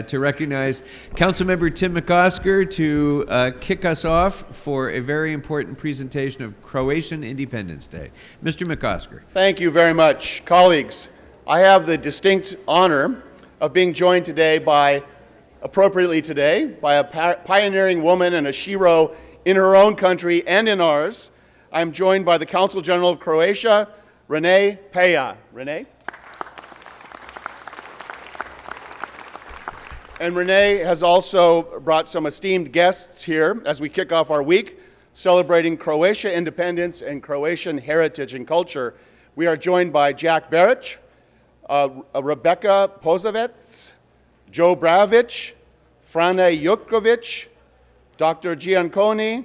to recognize Councilmember Tim McOsker to kick us off for a very important presentation of Croatian Independence Day. Mr. McOsker. Thank you very much. Colleagues, I have the distinct honor of being joined today appropriately today, by a pioneering woman and a shero in her own country and in ours. I'm joined by the Consul General of Croatia, Renee Peja. Renee? And Renee has also brought some esteemed guests here as we kick off our week celebrating Croatia independence and Croatian heritage and culture. We are joined by Jack Beric, Rebecca Pozovec, Joe Bravic, Frane Jutkovic, Dr. Gianconi,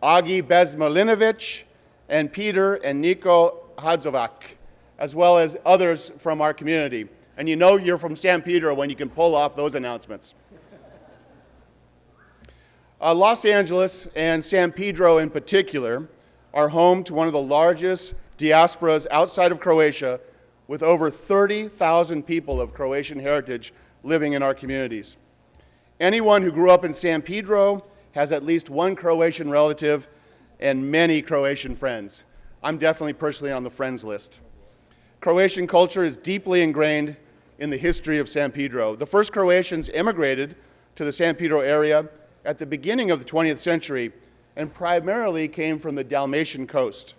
Agi Bezmalinovic, and Peter and Nico Hadzovac, as well as others from our community. And you know you're from San Pedro when you can pull off those announcements. Los Angeles and San Pedro in particular are home to one of the largest diasporas outside of Croatia, with over 30,000 people of Croatian heritage living in our communities. Anyone who grew up in San Pedro has at least one Croatian relative and many Croatian friends. I'm definitely personally on the friends list. Croatian culture is deeply ingrained in the history of San Pedro. The first Croatians immigrated to the San Pedro area at the beginning of the 20th century and primarily came from the Dalmatian coast.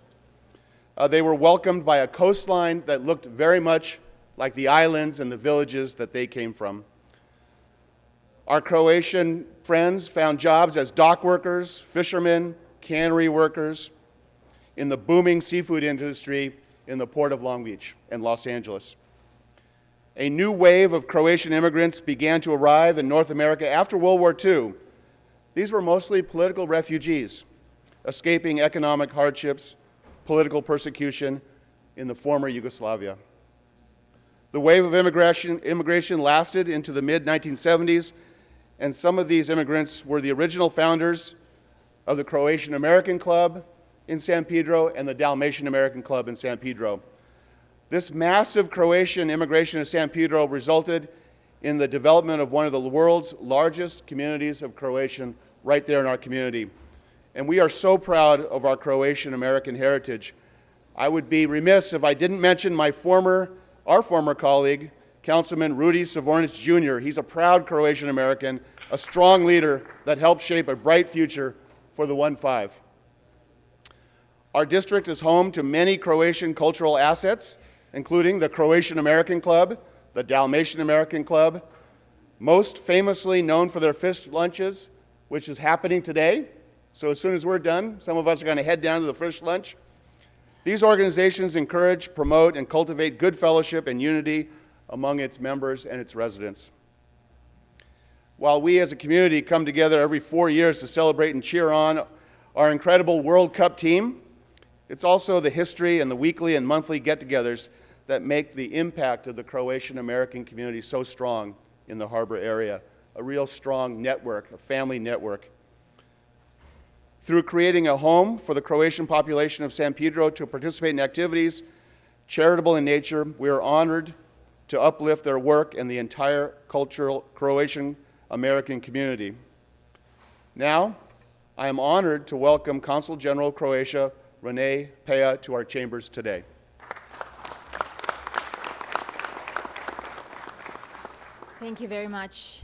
They were welcomed by a coastline that looked very much like the islands and the villages that they came from. Our Croatian friends found jobs as dock workers, fishermen, cannery workers in the booming seafood industry in the Port of Long Beach and Los Angeles. A new wave of Croatian immigrants began to arrive in North America after World War II. These were mostly political refugees, escaping economic hardships, political persecution in the former Yugoslavia. The wave of immigration lasted into the mid-1970s, and some of these immigrants were the original founders of the Croatian American Club in San Pedro and the Dalmatian American Club in San Pedro. This massive Croatian immigration to San Pedro resulted in the development of one of the world's largest communities of Croatian right there in our community. And we are so proud of our Croatian American heritage. I would be remiss if I didn't mention our former colleague, Councilman Rudy Savornic Jr. He's a proud Croatian American, a strong leader that helped shape a bright future for the 1-5. Our district is home to many Croatian cultural assets, including the Croatian American Club, the Dalmatian American Club, most famously known for their fish lunches, which is happening today. So as soon as we're done, some of us are going to head down to the fish lunch. These organizations encourage, promote, and cultivate good fellowship and unity among its members and its residents. While we as a community come together every 4 years to celebrate and cheer on our incredible World Cup team, it's also the history and the weekly and monthly get-togethers that make the impact of the Croatian American community so strong in the harbor area, a real strong network, a family network. Through creating a home for the Croatian population of San Pedro to participate in activities charitable in nature, we are honored to uplift their work and the entire cultural Croatian American community. Now, I am honored to welcome Consul General of Croatia, Renee Peja, to our chambers today. Thank you very much,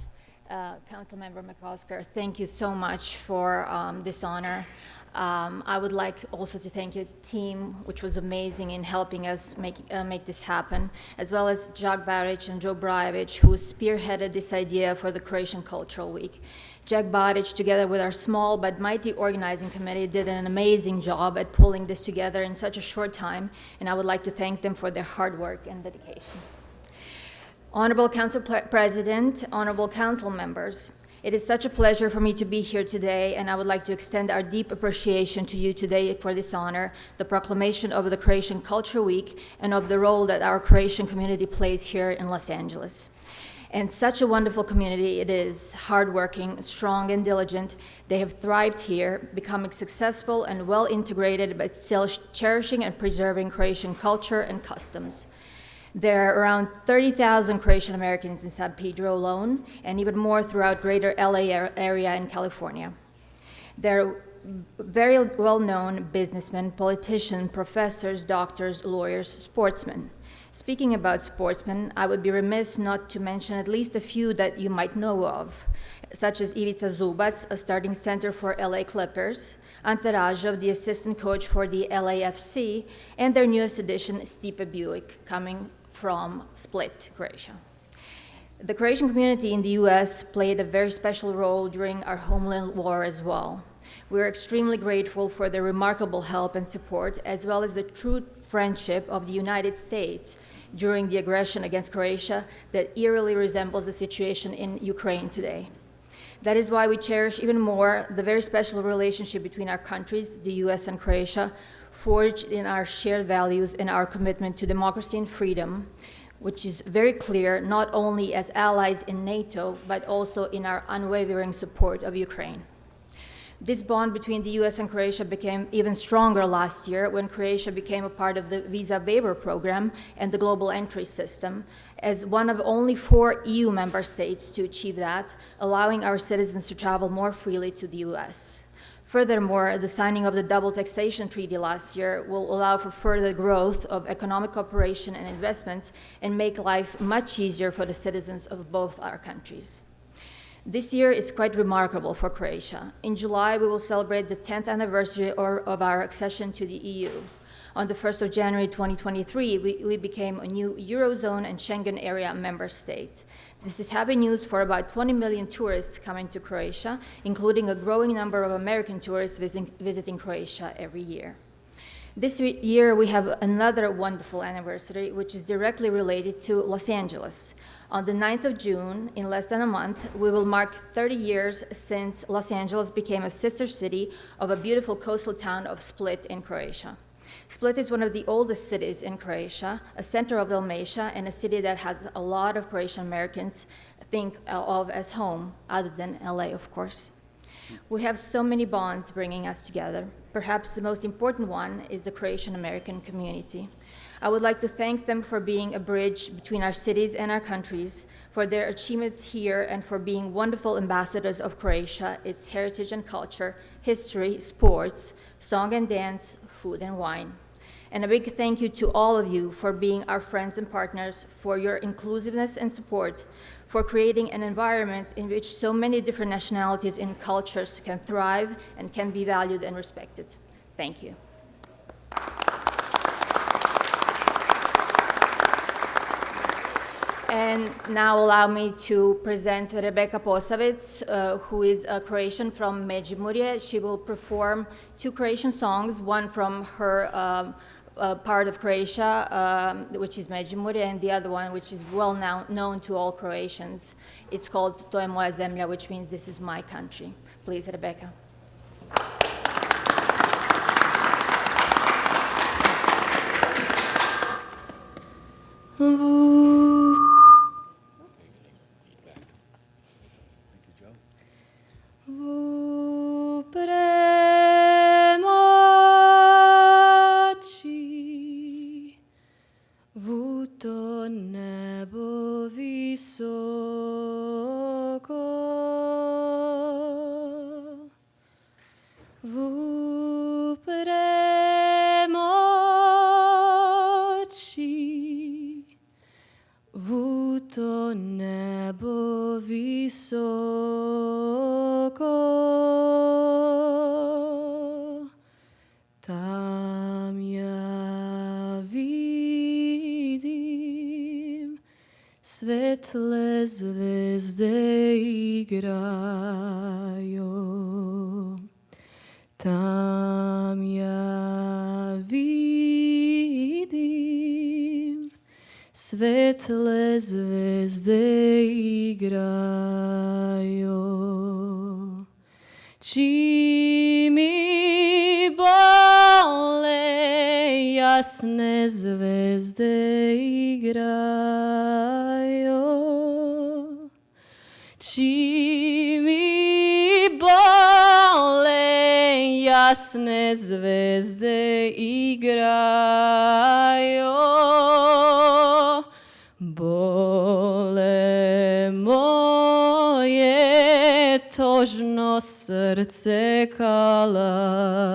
Councilmember McOsker. Thank you so much for this honor. I would like also to thank your team, which was amazing in helping us make this happen, as well as Jack Baric and Joe Brajevic, who spearheaded this idea for the Croatian Cultural Week. Jack Baric, together with our small but mighty organizing committee, did an amazing job at pulling this together in such a short time, and I would like to thank them for their hard work and dedication. Honorable Council President, honorable council members, it is such a pleasure for me to be here today, and I would like to extend our deep appreciation to you today for this honor, the proclamation of the Croatian Culture Week, and of the role that our Croatian community plays here in Los Angeles. And such a wonderful community it is, hardworking, strong, and diligent. They have thrived here, becoming successful and well integrated, but still cherishing and preserving Croatian culture and customs. There are around 30,000 Croatian Americans in San Pedro alone, and even more throughout greater LA area in California. They're very well-known businessmen, politicians, professors, doctors, lawyers, sportsmen. Speaking about sportsmen, I would be remiss not to mention at least a few that you might know of, such as Ivica Zubac, a starting center for LA Clippers, Ante Rajov, the assistant coach for the LAFC, and their newest addition, Stipe Buick, coming from Split, Croatia. The Croatian community in the US played a very special role during our homeland war as well. We are extremely grateful for their remarkable help and support, as well as the true friendship of the United States during the aggression against Croatia that eerily resembles the situation in Ukraine today. That is why we cherish even more the very special relationship between our countries, the US and Croatia, forged in our shared values and our commitment to democracy and freedom, which is very clear not only as allies in NATO, but also in our unwavering support of Ukraine. This bond between the US and Croatia became even stronger last year when Croatia became a part of the visa waiver program and the global entry system, as one of only 4 EU member states to achieve that, allowing our citizens to travel more freely to the US. Furthermore, the signing of the double taxation treaty last year will allow for further growth of economic cooperation and investments and make life much easier for the citizens of both our countries. This year is quite remarkable for Croatia. In July, we will celebrate the 10th anniversary of our accession to the EU. On the 1st of January 2023, we became a new Eurozone and Schengen area member state. This is happy news for about 20 million tourists coming to Croatia, including a growing number of American tourists visiting Croatia every year. This year, we have another wonderful anniversary, which is directly related to Los Angeles. On the 9th of June, in less than a month, we will mark 30 years since Los Angeles became a sister city of a beautiful coastal town of Split in Croatia. Split is one of the oldest cities in Croatia, a center of Dalmatia, and a city that has a lot of Croatian Americans think of as home, other than LA, of course. We have so many bonds bringing us together. Perhaps the most important one is the Croatian American community. I would like to thank them for being a bridge between our cities and our countries, for their achievements here, and for being wonderful ambassadors of Croatia, its heritage and culture, history, sports, song and dance, food and wine. And a big thank you to all of you for being our friends and partners, for your inclusiveness and support, for creating an environment in which so many different nationalities and cultures can thrive and can be valued and respected. Thank you. And now allow me to present Rebeka Posavec, who is a Croatian from Međimurje. She will perform 2 Croatian songs, one from her part of Croatia, which is Međimurje, and the other one, which is well known to all Croatians. It's called To je moja zemlja, which means this is my country. Please, Rebeka. Svetle zvezde igraju, tam ja vidim. Svetle zvezde igraju, čim mi bole jasne zvezde igraju, čim mi bole jasne zvezde igraju. tožno srce kalaju.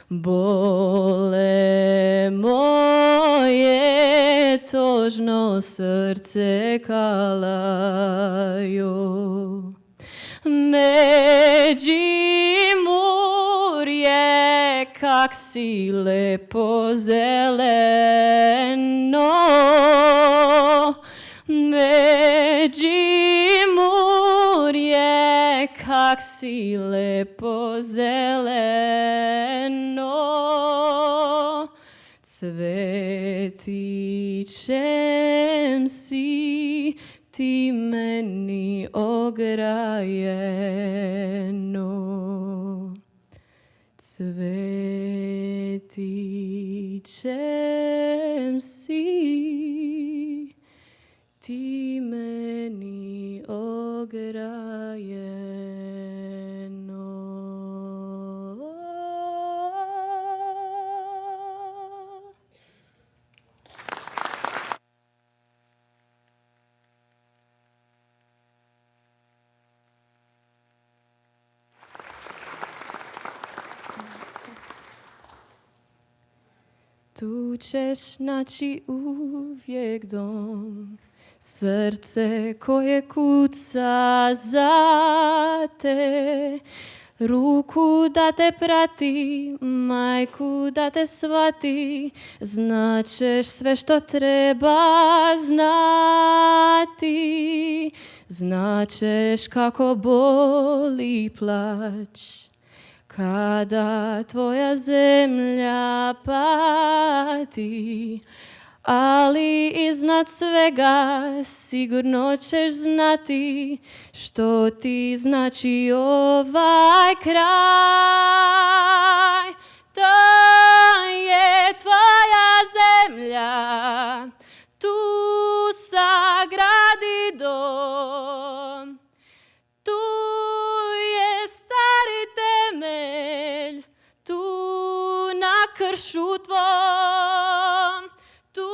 Bole moje tožno srce kalaju. Međimurje, kak si lepo zeleno. Međimurje, kak si lepo zeleno. Cvetićem si ti meni ograjeno. Cvetićem si ti meni ograjeno. Tu ćeš naći uvijek dom, srce koje kuca za te, ruku da te prati, majku da te shvati, znaćeš sve što treba znati, znaćeš kako boli plać kada tvoja zemlja pati, ali iznad svega sigurno ćeš znati što ti znači ovaj kraj. To je tvoja zemlja, tu sagradi dom, tu je stari temelj, tu na kršu tvom, tu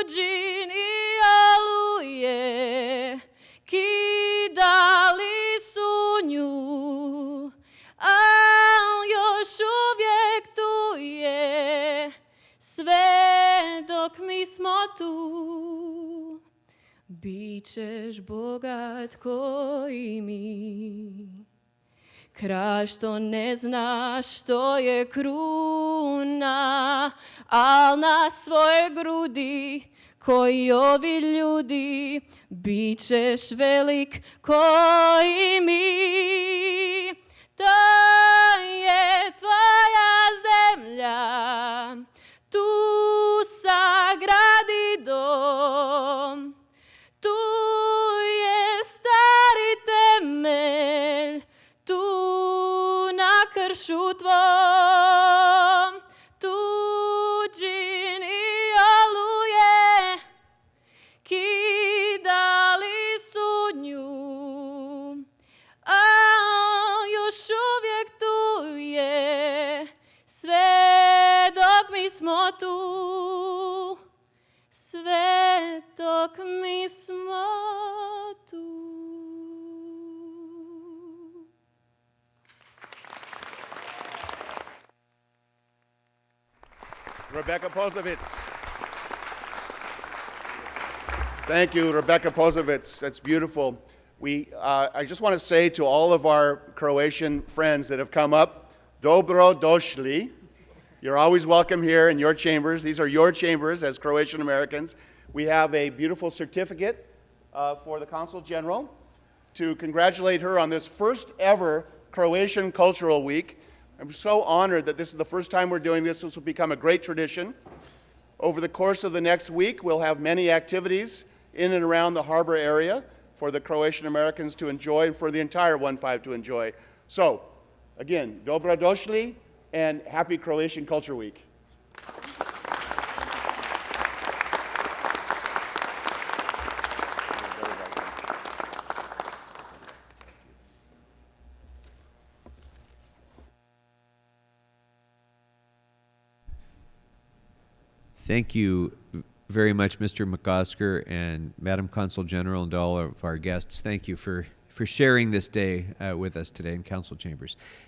džin i oluje kidali su nju, al još uvijek tu je, sve dok mi smo tu. Bićeš bogat koji mi, kraj što ne zna što je kruna, al na svoje grudi koji ovi ljudi, bićeš velik koji mi. To je tvoja zemlja, tu sagradi dom, tu je stari temelj, tu na kršu tvom, tu džin i oluje kidali su nju, a još uvijek tu je, sve dok mi smo tu, sve dok mi smo tu. Rebecca Pozovitz. Thank you, Rebecca Pozovitz. That's beautiful. I just want to say to all of our Croatian friends that have come up, dobro došli. You're always welcome here in your chambers. These are your chambers as Croatian Americans. We have a beautiful certificate for the Consul General to congratulate her on this first ever Croatian Cultural Week. I'm so honored that this is the first time we're doing this. This will become a great tradition. Over the course of the next week, we'll have many activities in and around the harbor area for the Croatian Americans to enjoy and for the entire 1-5 to enjoy. So, again, dobro došli and happy Croatian Culture Week. Thank you very much, Mr. McOsker and Madam Consul General and all of our guests. Thank you for sharing this day with us today in council chambers.